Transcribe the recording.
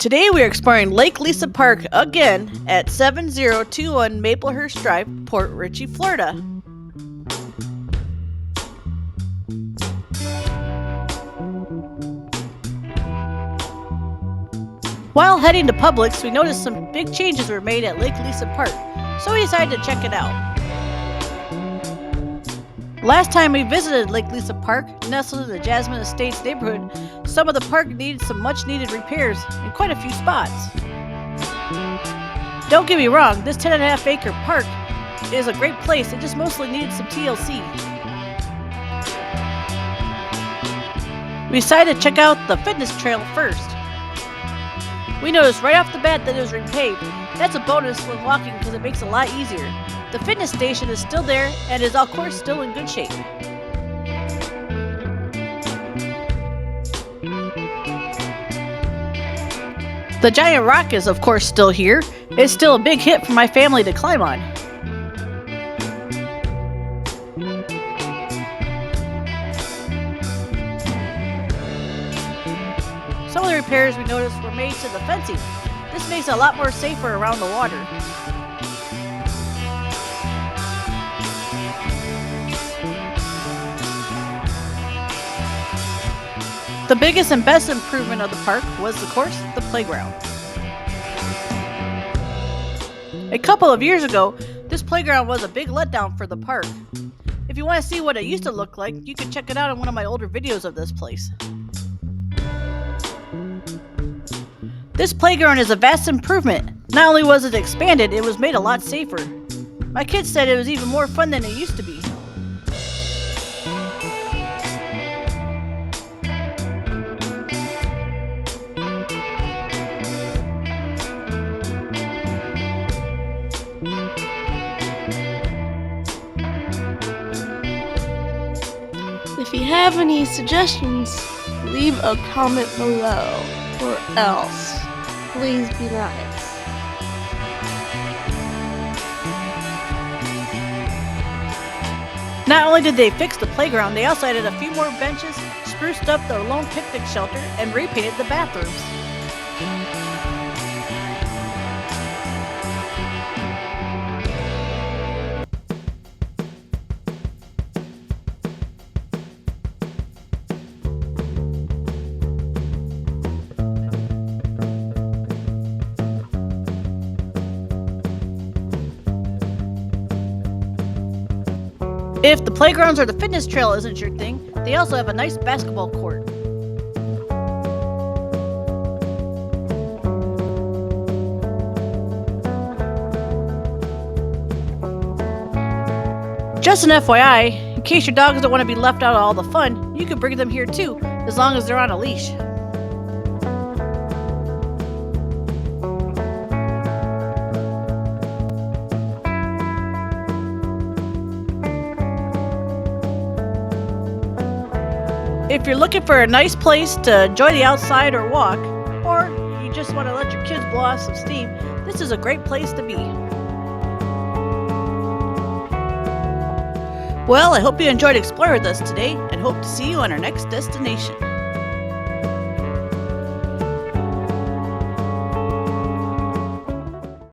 Today we are exploring Lake Lisa Park again at 7021 Maplehurst Drive, Port Richey, Florida. While heading to Publix, we noticed some big changes were made at Lake Lisa Park, so we decided to check it out. Last time we visited Lake Lisa Park, nestled in the Jasmine Estates neighborhood, some of the park needed some much-needed repairs in quite a few spots. Don't get me wrong, this 10.5 acre park is a great place, it just mostly needed some TLC. We decided to check out the fitness trail first. We noticed right off the bat that it was repaved. That's a bonus when walking because it makes it a lot easier. The fitness station is still there and is of course still in good shape. The giant rock is of course still here. It's still a big hit for my family to climb on. Some of the repairs we noticed were made to the fencing. This makes it a lot more safer around the water. The biggest and best improvement of the park was, of course, the playground. A couple of years ago, this playground was a big letdown for the park. If you want to see what it used to look like, you can check it out in one of my older videos of this place. This playground is a vast improvement. Not only was it expanded, it was made a lot safer. My kids said it was even more fun than it used to be. If you have any suggestions, leave a comment below, or else, please be nice. Not only did they fix the playground, they also added a few more benches, spruced up the lone picnic shelter, and repainted the bathrooms. If the playgrounds or the fitness trail isn't your thing, they also have a nice basketball court. Just an FYI, in case your dogs don't want to be left out of all the fun, you can bring them here too, as long as they're on a leash. If you're looking for a nice place to enjoy the outside or walk, or you just want to let your kids blow off some steam, this is a great place to be. Well, I hope you enjoyed exploring with us today and hope to see you on our next destination.